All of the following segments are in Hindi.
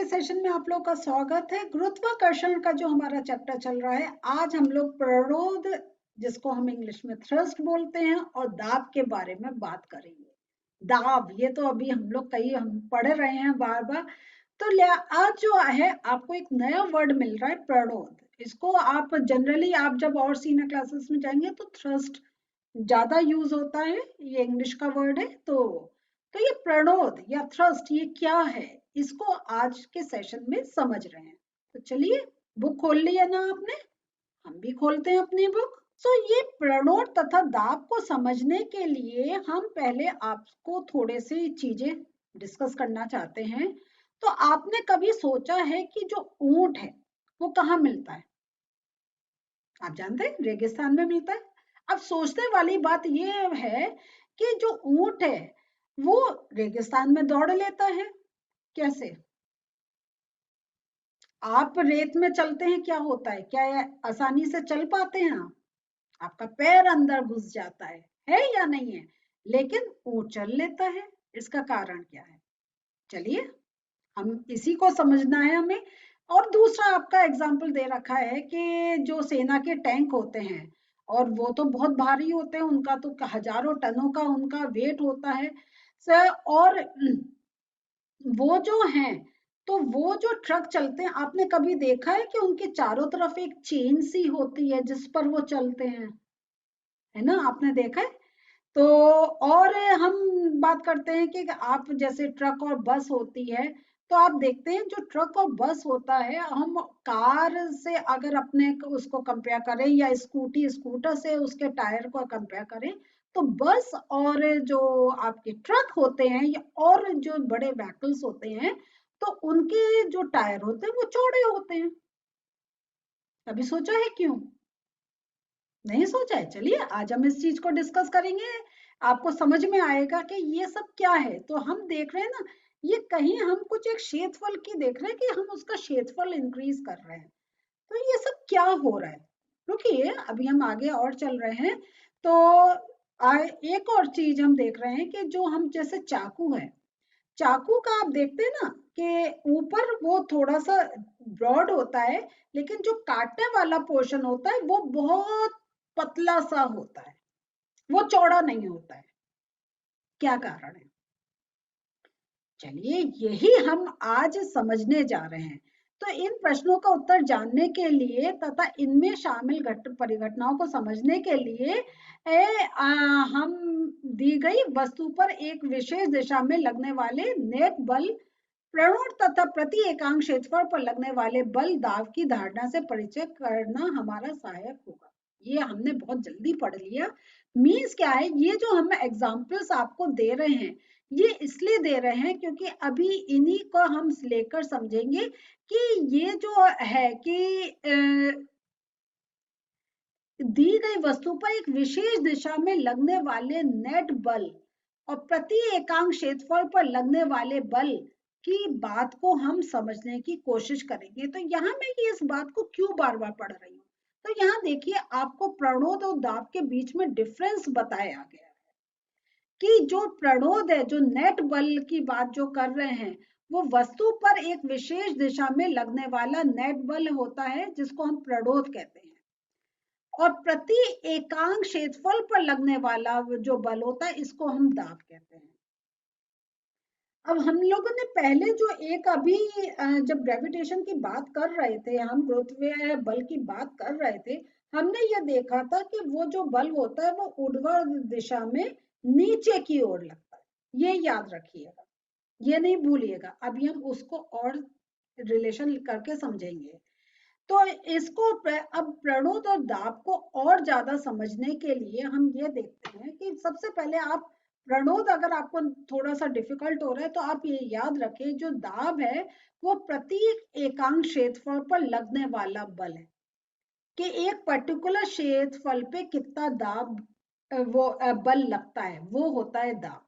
सेशन में आप लोग का स्वागत है। गुरुत्वाकर्षण का जो हमारा चैप्टर चल रहा है, आज हम लोग प्रणोद, जिसको हम इंग्लिश में थ्रस्ट बोलते हैं, और दाब के बारे में बात करेंगे। दाब, ये तो अभी हम लोग हम पढ़ रहे हैं बार बार। तो आज जो है आपको एक नया वर्ड मिल रहा है, प्रणोद। इसको आप जनरली आप जब और सीनियर क्लासेस में जाएंगे तो थ्रस्ट ज्यादा यूज होता है, ये इंग्लिश का वर्ड है। तो ये प्रणोद या थ्रस्ट ये क्या है, इसको आज के सेशन में समझ रहे हैं। तो चलिए, बुक खोल ली है ना आपने? हम भी खोलते हैं अपनी बुक। तो ये प्रणोद तथा दाब को समझने के लिए हम पहले आपको थोड़े से चीजें डिस्कस करना चाहते हैं। तो आपने कभी सोचा है कि जो ऊंट है वो कहाँ मिलता है? आप जानते हैं, रेगिस्तान में मिलता है। अब सोचने वाली बात ये है कि जो ऊंट है वो रेगिस्तान में दौड़ लेता है कैसे? आप रेत में चलते हैं, क्या होता है? क्या आसानी से चल पाते हैं आप? आपका पैर अंदर घुस जाता है या नहीं है? लेकिन ऊंट चल लेता है। इसका कारण क्या है? चलिए, हम इसी को समझना है हमें। और दूसरा आपका एग्जाम्पल दे रखा है कि जो सेना के टैंक होते हैं, और वो तो बहुत भारी होते हैं, उनका तो हजारों टनों का उनका वेट होता है सर। और वो जो हैं, तो वो जो ट्रक चलते हैं, आपने कभी देखा है कि उनके चारों तरफ एक चेन सी होती है जिस पर वो चलते हैं? है ना, आपने देखा है? तो और हम बात करते हैं कि आप जैसे ट्रक और बस होती है, तो आप देखते हैं जो ट्रक और बस होता है, हम कार से अगर अपने उसको कंपेयर करें या स्कूटी स्कूटर से उसके टायर को कंपेयर करें, तो बस और जो आपके ट्रक होते हैं या और जो बड़े व्हीकल्स होते हैं, तो उनके जो टायर होते हैं वो चौड़े होते हैं। कभी सोचा है क्यों? नहीं सोचा है? चलिए, आज हम इस चीज को डिस्कस करेंगे। आपको समझ में आएगा कि ये सब क्या है। तो हम देख रहे हैं ना, ये कहीं हम कुछ एक क्षेत्रफल की देख रहे हैं कि हम उसका क्षेत्रफल इंक्रीज कर रहे हैं। तो ये सब क्या हो रहा है? रुकिए, अभी हम आगे और चल रहे हैं। तो एक और चीज हम देख रहे हैं कि जो हम जैसे चाकू है, चाकू का आप देखते हैं ना कि ऊपर वो थोड़ा सा ब्रॉड होता है, लेकिन जो काटने वाला पोर्शन होता है वो बहुत पतला सा होता है, वो चौड़ा नहीं होता है। क्या कारण है? चलिए, यही हम आज समझने जा रहे हैं। तो इन प्रश्नों का उत्तर जानने के लिए तथा इनमें शामिल परिघटनाओं को समझने के लिए हम दी गई वस्तु पर एक विशेष दिशा में लगने वाले नेट बल, प्रणोद तथा प्रति एकांक क्षेत्रफल पर लगने वाले बल दाब की धारणा से परिचय करना हमारा सहायक होगा। ये हमने बहुत जल्दी पढ़ लिया। मीन्स क्या है, ये जो हम एग्जाम्पल्स आपको दे रहे हैं, ये इसलिए दे रहे हैं क्योंकि अभी इन्हीं को हम लेकर समझेंगे कि ये जो है कि दी गई वस्तु पर एक विशेष दिशा में लगने वाले नेट बल और प्रति एकांक क्षेत्रफल पर लगने वाले बल की बात को हम समझने की कोशिश करेंगे। तो यहाँ मैं ये इस बात को क्यों बार बार पढ़ रही हूँ? तो यहाँ देखिए, आपको प्रणोद और दाब के बीच में डिफरेंस बताया गया है कि जो प्रणोद है, जो नेट बल की बात जो कर रहे हैं, वो वस्तु पर एक विशेष दिशा में लगने वाला नेट बल होता है जिसको हम प्रणोद कहते हैं। और प्रति एकांक क्षेत्रफल पर लगने वाला जो बल होता है, इसको हम दाब कहते हैं। अब हम लोगों ने पहले जो एक अभी जब ग्रेविटेशन की बात कर रहे थे, हम गुरुत्वीय बल की बात कर रहे थे, हमने ये देखा था कि वो जो बल होता है वो ऊर्ध्वाधर दिशा में नीचे की ओर लगता है। ये याद रखिएगा, ये नहीं भूलिएगा। अभी हम उसको और रिलेशन करके समझेंगे। तो इसको अब प्रणोद और दाब को और ज्यादा समझने के लिए हम ये देखते हैं कि सबसे पहले आप प्रणोद, अगर आपको थोड़ा सा डिफिकल्ट हो रहा है तो आप ये याद रखें, जो दाब है वो प्रति एकांक क्षेत्रफल पर लगने वाला बल है कि एक पर्टिकुलर क्षेत्रफल पे कितना दाब वो बल लगता है, वो होता है दाब।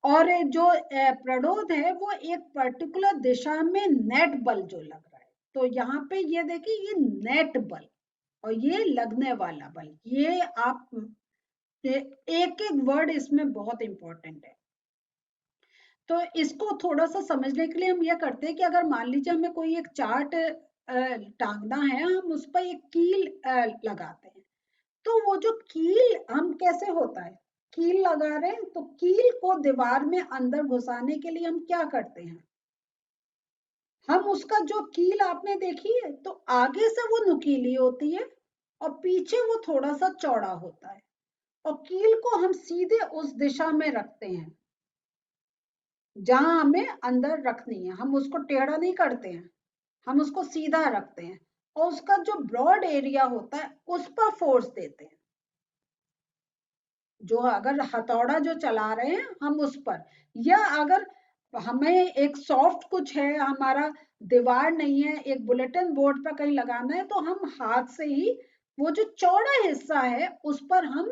और जो प्रणोद है वो एक पर्टिकुलर दिशा में नेट बल जो लग रहा है। तो यहाँ पे ये देखिए, ये नेट बल और ये लगने वाला बल, ये आप एक एक वर्ड इसमें बहुत इंपॉर्टेंट है। तो इसको थोड़ा सा समझने के लिए हम ये करते हैं कि अगर मान लीजिए हमें कोई एक चार्ट टांगना है, हम उस पर एक कील लगाते हैं, तो वो जो कील हम कैसे होता है, कील लगा रहे हैं तो कील को दीवार में अंदर घुसाने के लिए हम क्या करते हैं, हम उसका जो कील आपने देखी है तो आगे से वो नुकीली होती है और पीछे वो थोड़ा सा चौड़ा होता है, और कील को हम सीधे उस दिशा में रखते हैं जहां हमें अंदर रखनी है, हम उसको टेढ़ा नहीं करते हैं, हम उसको सीधा रखते हैं और उसका जो ब्रॉड एरिया होता है उस पर फोर्स देते हैं, जो अगर हथौड़ा जो चला रहे हैं हम उस पर, या अगर हमें एक सॉफ्ट कुछ है, हमारा दीवार नहीं है, एक बुलेटिन बोर्ड पर कहीं लगाना है, तो हम हाथ से ही वो जो चौड़ा हिस्सा है उस पर हम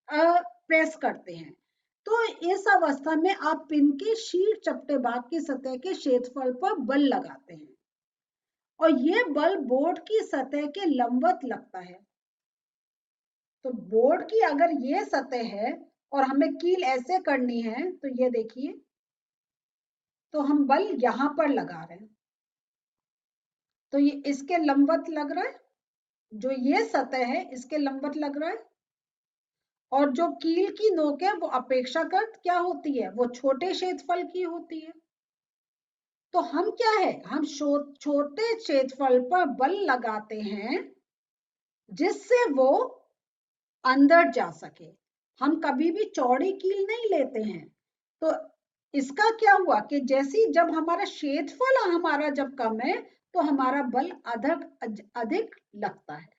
प्रेस करते हैं। तो इस अवस्था में आप पिन के शीर्ष चपटे भाग की सतह के क्षेत्रफल पर बल लगाते हैं और ये बल बोर्ड की सतह के लंबवत लगता है। तो बोर्ड की अगर ये सतह है और हमें कील ऐसे करनी है, तो ये देखिए, तो हम बल यहां पर लगा रहे हैं, तो ये इसके लंबवत लग रहा है, जो ये सतह है इसके लंबवत लग रहा है, और जो कील की नोक है वो अपेक्षाकृत क्या होती है, वो छोटे क्षेत्रफल की होती है। तो हम क्या है, हम छोटे क्षेत्रफल पर बल लगाते हैं जिससे वो अंदर जा सके, हम कभी भी चौड़ी कील नहीं लेते हैं। तो इसका क्या हुआ कि जैसी जब हमारा क्षेत्रफल हमारा जब कम है तो हमारा बल अधिक लगता है।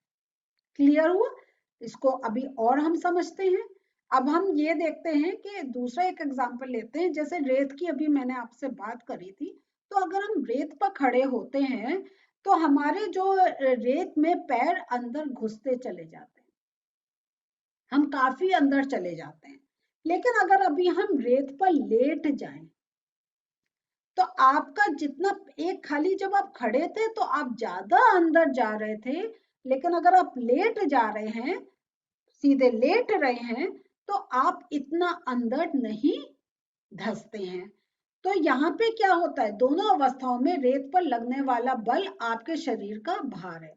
क्लियर हुआ? इसको अभी और हम समझते हैं। अब हम ये देखते हैं कि दूसरा एक एग्जांपल लेते हैं, जैसे रेत की अभी मैंने आपसे बात करी थी, तो अगर हम रेत पर खड़े होते हैं तो हमारे जो रेत में पैर अंदर घुसते चले जाते हैं, हम काफी अंदर चले जाते हैं। लेकिन अगर अभी हम रेत पर लेट जाएं तो आपका जितना, एक खाली जब आप खड़े थे तो आप ज्यादा अंदर जा रहे थे, लेकिन अगर आप लेट जा रहे हैं, सीधे लेट रहे हैं, तो आप इतना अंदर नहीं धंसते हैं। तो यहाँ पे क्या होता है, दोनों अवस्थाओं में रेत पर लगने वाला बल आपके शरीर का भार है।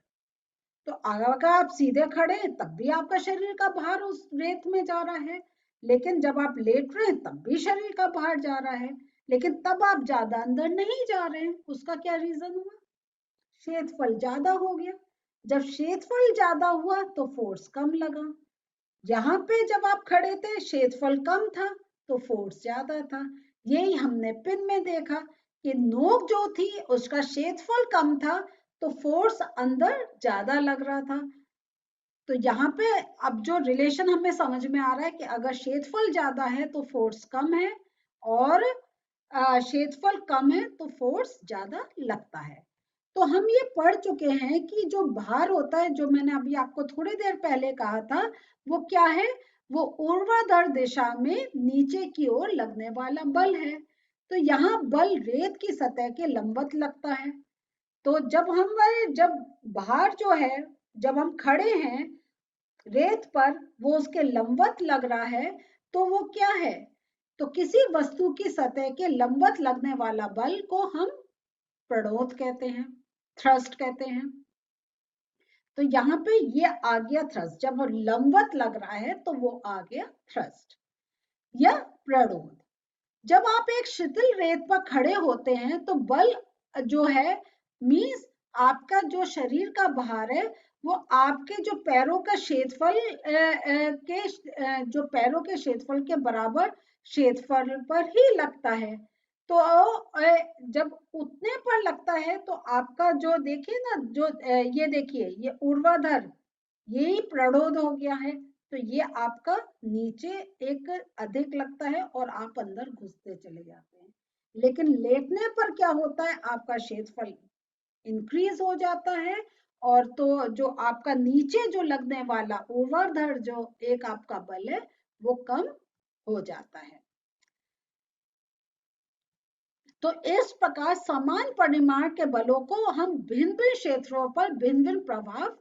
तो अगर आप सीधे खड़े हैं तब भी आपका शरीर का भार उस रेत में जा रहा है, लेकिन जब आप लेट रहे हैं तब भी शरीर का भार जा रहा है, लेकिन तब आप ज्यादा अंदर नहीं जा रहे हैं। उसका क्या रीजन हुआ, क्षेत्रफल ज्यादा हो गया। जब क्षेत्रफल ज्यादा हुआ तो फोर्स कम लगा। यहाँ पे जब आप खड़े थे क्षेत्रफल कम था तो फोर्स ज्यादा था। यही हमने पिन में देखा कि नोक जो थी उसका क्षेत्रफल कम था तो फोर्स अंदर ज्यादा लग रहा था। तो यहाँ पे अब जो रिलेशन हमें समझ में आ रहा है कि अगर क्षेत्रफल ज्यादा है तो फोर्स कम है, और क्षेत्रफल कम है तो फोर्स ज्यादा लगता है। तो हम ये पढ़ चुके हैं कि जो भार होता है, जो मैंने अभी आपको थोड़ी देर पहले कहा था, वो क्या है, वो ऊर्ध्वाधर दिशा में नीचे की ओर लगने वाला बल है। तो यहाँ बल रेत की सतह के लंबवत लगता है। तो जब भार जो है, जब हम खड़े हैं रेत पर, वो उसके लंबवत लग रहा है, तो वो क्या है, तो किसी वस्तु की सतह के लंबवत लगने वाला बल को हम प्रणोद कहते हैं, थ्रस्ट कहते हैं। तो यहाँ पे ये आ गया थ्रस्ट, जब वो लंबवत लग रहा है तो वो आ गया थ्रस्ट या प्रणोद। जब आप एक शिथिल रेत पर खड़े होते हैं तो बल जो है, मीन्स आपका जो शरीर का भार है, वो आपके जो पैरों का क्षेत्रफल जो पैरों के क्षेत्रफल के बराबर क्षेत्रफल पर ही लगता है। तो जब उतने पर लगता है तो आपका जो देखिए ना, जो ये देखिए, ये ऊर्ध्वाधर, यही प्रणोद हो गया है। तो ये आपका नीचे एक अधिक लगता है और आप अंदर घुसते चले जाते हैं। लेकिन लेटने पर क्या होता है, आपका क्षेत्रफल इंक्रीज हो जाता है, और तो जो आपका नीचे जो लगने वाला ऊर्ध्वाधर जो एक आपका बल है वो कम हो जाता है। तो इस प्रकार समान परिमाण के बलों को हम भिन्न भिन्न क्षेत्रों पर भिन्न भिन्न प्रभाव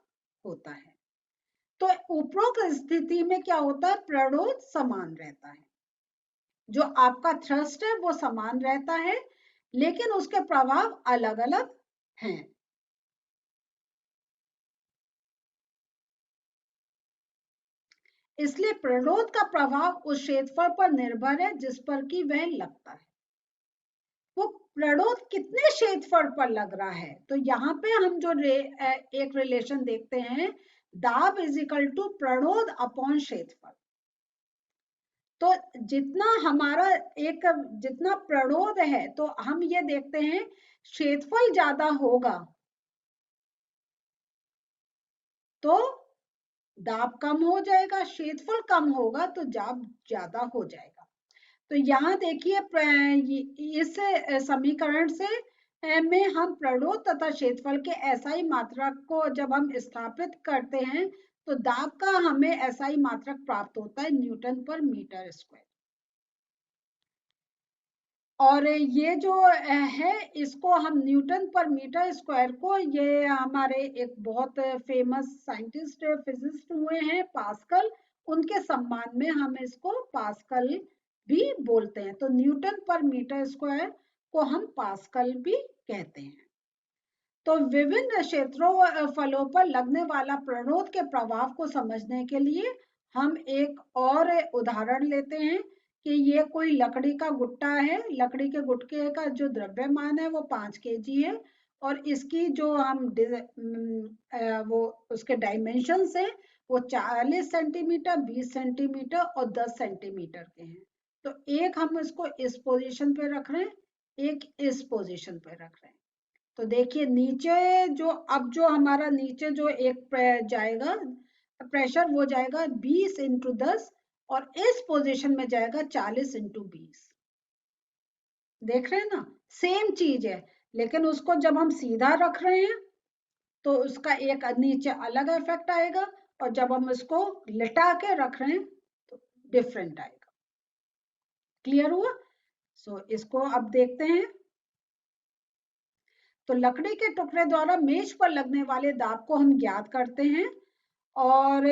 होता है। तो उपरोक्त स्थिति में क्या होता है, प्रणोद समान रहता है। जो आपका थ्रस्ट है वो समान रहता है, लेकिन उसके प्रभाव अलग अलग हैं। इसलिए प्रतिरोध का प्रभाव उस क्षेत्रफल पर निर्भर है जिस पर कि वह लगता है। वो प्रतिरोध कितने क्षेत्रफल पर लग रहा है, तो यहाँ पे हम जो एक रिलेशन देखते हैं, दाब इज इक्वल टू प्रतिरोध अपॉन क्षेत्रफल। तो जितना हमारा जितना प्रतिरोध है, तो हम ये देखते हैं क्षेत्रफल ज्यादा होगा तो दाब कम हो जाएगा, क्षेत्रफल कम होगा तो दाब ज्यादा हो जाएगा। तो यहाँ देखिए इस समीकरण से में हम प्रतिरोध तथा क्षेत्रफल के एसआई मात्रक को जब हम स्थापित करते हैं तो दाब का हमें एसआई मात्रक प्राप्त होता है न्यूटन पर मीटर स्क्वायर। और ये जो है इसको हम न्यूटन पर मीटर स्क्वायर को, ये हमारे एक बहुत फेमस साइंटिस्ट फिजिसिस्ट हुए हैं पास्कल, उनके सम्मान में हम इसको पास्कल भी बोलते हैं। तो न्यूटन पर मीटर स्क्वायर को हम पास्कल भी कहते हैं। तो विभिन्न क्षेत्रों फलों पर लगने वाला प्रतिरोध के प्रभाव को समझने के लिए हम एक और उदाहरण लेते हैं कि ये कोई लकड़ी का गुट्टा है। लकड़ी के गुटके का जो द्रव्यमान है वो 5 kg है, और इसकी जो हम वो उसके डायमेंशंस है वो 40 सेंटीमीटर, 20 सेंटीमीटर और 10 सेंटीमीटर के हैं। तो एक हम इसको इस पोजीशन पे रख रहे हैं, एक इस पोजीशन पे रख रहे हैं। तो देखिए नीचे जो अब जो हमारा नीचे जो एक जाएगा प्रेशर वो जाएगा 20 इंटू 10, और इस पोजीशन में जाएगा 40 इंटू 20। देख रहे हैं ना, सेम चीज है, लेकिन उसको जब हम सीधा रख रहे हैं तो उसका एक नीचे अलग इफेक्ट आएगा, और जब हम इसको लिटा के रख रहे हैं तो डिफरेंट आएगा। क्लियर हुआ? सो इसको अब देखते हैं। तो लकड़ी के टुकड़े द्वारा मेज पर लगने वाले दाब को हम ज्ञात करते हैं, और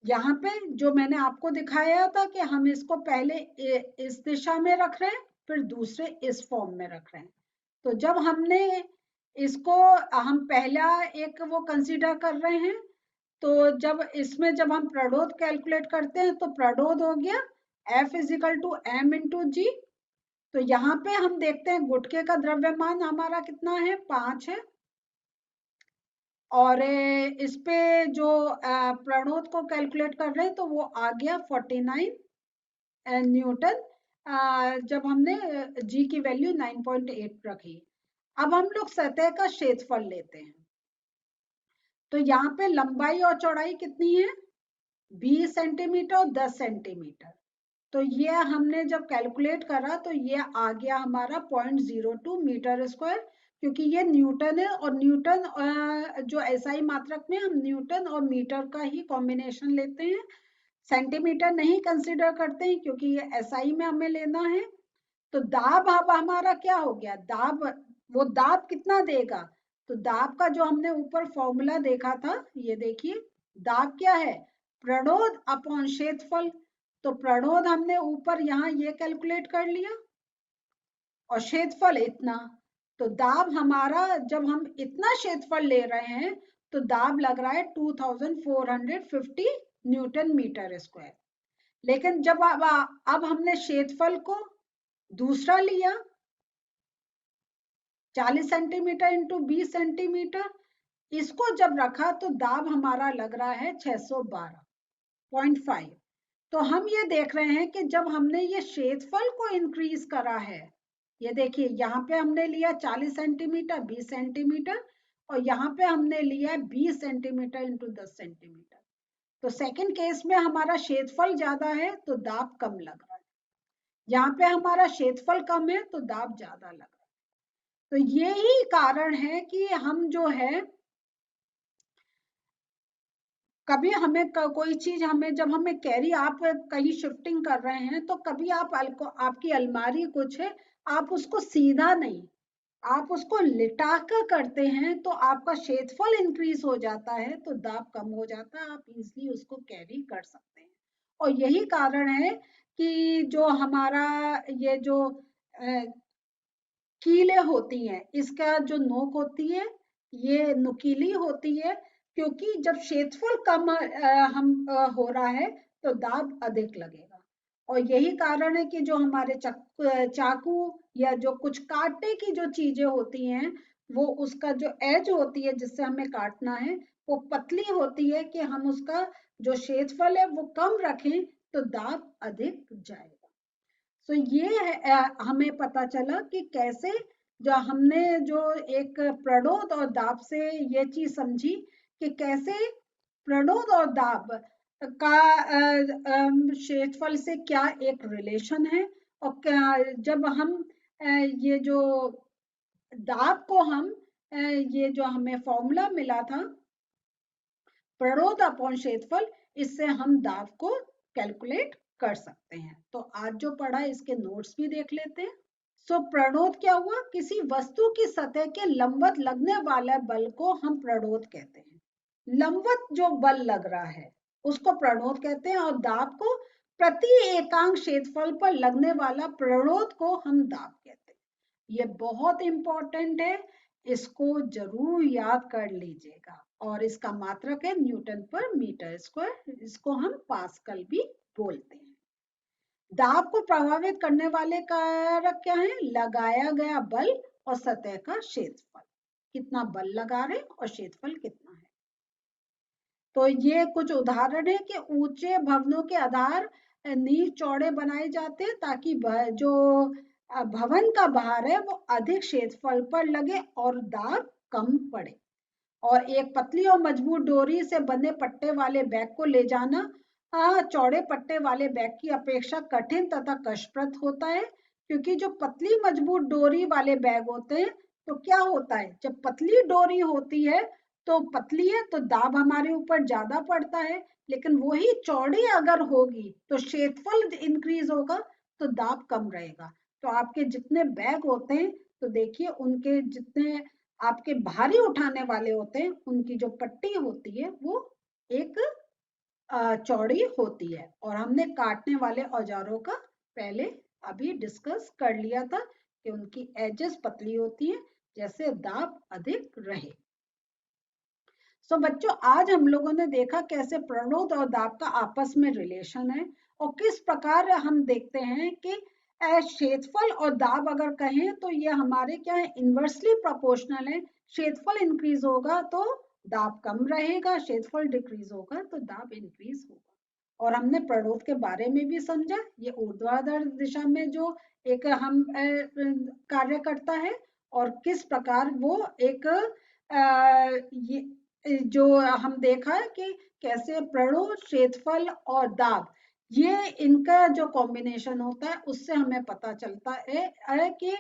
यहाँ पे जो मैंने आपको दिखाया था कि हम इसको पहले इस दिशा में रख रहे हैं, फिर दूसरे इस फॉर्म में रख रहे हैं। तो जब हमने इसको हम पहला एक वो कंसीडर कर रहे हैं, तो जब हम प्रतिरोध कैलकुलेट करते हैं तो प्रतिरोध हो गया F is equal to M into g. तो यहाँ पे हम देखते हैं गुटके का द्रव्यमान हमारा कितना है, 5 है, और इस पे जो प्रतिरोध को कैलकुलेट कर रहे हैं तो वो आ गया 49 न्यूटन, जब हमने जी की वैल्यू 9.8 रखी। अब हम लोग सतह का क्षेत्रफल लेते हैं। तो यहाँ पे लंबाई और चौड़ाई कितनी है, 20 सेंटीमीटर और 10 सेंटीमीटर। तो ये हमने जब कैलकुलेट करा तो ये आ गया हमारा 0.02 मीटर स्क्वायर, क्योंकि ये न्यूटन है, और न्यूटन जो एसआई मात्रक में हम न्यूटन और मीटर का ही कॉम्बिनेशन लेते हैं, सेंटीमीटर नहीं कंसीडर करते हैं क्योंकि ये एसआई में हमें लेना है। तो दाब अब हमारा क्या हो गया, दाब वो दाब कितना देगा, तो दाब का जो हमने ऊपर फॉर्मूला देखा था, ये देखिए दाब क्या है, प्रतिरोध अपॉन क्षेत्रफल। तो प्रतिरोध हमने ऊपर यहाँ ये कैलकुलेट कर लिया, और क्षेत्रफल इतना। तो दाब हमारा जब हम इतना क्षेत्रफल ले रहे हैं तो दाब लग रहा है 2450 न्यूटन मीटर स्क्वायर। लेकिन जब अब हमने क्षेत्रफल को दूसरा लिया, 40 सेंटीमीटर इंटू 20 सेंटीमीटर, इसको जब रखा तो दाब हमारा लग रहा है 612.5। तो हम ये देख रहे हैं कि जब हमने ये क्षेत्रफल को इंक्रीज करा है, ये देखिए यहाँ पे हमने लिया 40 सेंटीमीटर, 20 सेंटीमीटर, और यहाँ पे हमने लिया 20 सेंटीमीटर इंटू 10 सेंटीमीटर। तो सेकंड केस में हमारा क्षेत्रफल ज्यादा है तो दाब कम लग रहा है, यहाँ पे हमारा क्षेत्रफल कम है तो दाब ज्यादा लग रहा है। तो यही कारण है कि हम जो है कभी हमें कोई चीज हमें जब हमें कैरी, आप कहीं शिफ्टिंग कर रहे हैं तो कभी आपकी अलमारी कुछ है, आप उसको सीधा नहीं, आप उसको लिटा कर करते हैं तो आपका क्षेत्रफल इंक्रीज हो जाता है तो दाब कम हो जाता है, आप इजिली उसको कैरी कर सकते हैं। और यही कारण है कि जो हमारा ये जो कीलें होती हैं, इसका जो नोक होती है ये नुकीली होती है, क्योंकि जब क्षेत्रफल कम हो रहा है तो दाब अधिक लगेगा। और यही कारण है कि जो हमारे चाकू या जो कुछ काटने की जो चीजें होती हैं, वो उसका जो एज होती है जिससे हमें काटना है वो पतली होती है, कि हम उसका जो क्षेत्रफल है वो कम रखें तो दाब अधिक जाएगा। तो ये हमें पता चला कि कैसे जो हमने जो एक प्रणोद और दाब से ये चीज समझी कि कैसे प्रणोद और दाब का क्षेत्रफल से क्या एक रिलेशन है। और जब हम ये जो दाब को हम ये जो हमें फॉर्मूला मिला था प्रणोद अपॉन क्षेत्रफल, इससे हम दाब को कैलकुलेट कर सकते हैं। तो आज जो पढ़ा इसके नोट्स भी देख लेते हैं। सो प्रणोद क्या हुआ? किसी वस्तु की सतह के लंबवत लगने वाले बल को हम प्रणोद कहते हैं। लंबवत जो बल लग रहा है उसको प्रणोद कहते हैं, और दाब को प्रति एकांक क्षेत्रफल पर लगने वाला प्रणोद को हम दाब कहते हैं। ये बहुत इंपॉर्टेंट है, इसको जरूर याद कर लीजिएगा। और इसका मात्रक है न्यूटन पर मीटर स्क्वायर, इसको हम पास्कल भी बोलते हैं। दाब को प्रभावित करने वाले कारक क्या है? लगाया गया बल और सतह का क्षेत्रफल, कितना बल लगा रहे और क्षेत्रफल कितना है। तो ये कुछ उदाहरण है कि ऊंचे भवनों के आधार नींव चौड़े बनाए जाते हैं ताकि जो भवन का भार है वो अधिक क्षेत्रफल पर लगे और दाब कम पड़े। और एक पतली और मजबूत डोरी से बने पट्टे वाले बैग को ले जाना चौड़े पट्टे वाले बैग की अपेक्षा कठिन तथा कष्टप्रद होता है, क्योंकि जो पतली मजबूत डोरी वाले बैग होते हैं तो क्या होता है, जब पतली डोरी होती है तो पतली है तो दाब हमारे ऊपर ज्यादा पड़ता है, लेकिन वही चौड़ी अगर होगी तो क्षेत्रफल इंक्रीज होगा तो दाब कम रहेगा। तो आपके जितने बैग होते हैं तो देखिए उनके जितने आपके भारी उठाने वाले होते हैं उनकी जो पट्टी होती है वो एक चौड़ी होती है। और हमने काटने वाले औजारों का पहले अभी डिस्कस कर लिया था कि उनकी एजेस पतली होती है जैसे दाब अधिक रहे। सो बच्चों, आज हम लोगों ने देखा कैसे प्रणोद और दाब का आपस में रिलेशन है, और किस प्रकार हम देखते हैं कि क्षेत्रफल और दाब अगर कहें तो ये हमारे क्या है, इनवर्सली प्रोपोर्शनल है। क्षेत्रफल इंक्रीज होगा तो दाब कम रहेगा, क्षेत्रफल डिक्रीज होगा तो दाब इंक्रीज होगा। और हमने प्रणोद के बारे में भी समझा, ये ऊर्ध्वाधर दिशा में जो एक हम कार्य करता है, और किस प्रकार वो एक ये जो हम देखा है कि कैसे प्रणोद, क्षेत्रफल और दाब, ये इनका जो कॉम्बिनेशन होता है उससे हमें पता चलता है कि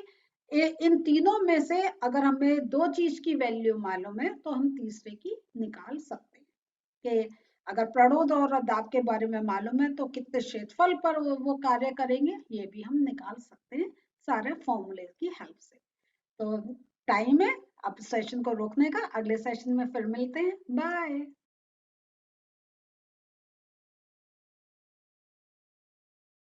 इन तीनों में से अगर हमें दो चीज की वैल्यू मालूम है तो हम तीसरे की निकाल सकते हैं। कि अगर प्रणोद और दाब के बारे में मालूम है तो कितने क्षेत्रफल पर वो कार्य करेंगे ये भी हम निकाल सकते हैं सारे फॉर्मूले की हेल्प से। तो टाइम है अब सेशन को रोकने का, अगले सेशन में फिर मिलते हैं, बाय।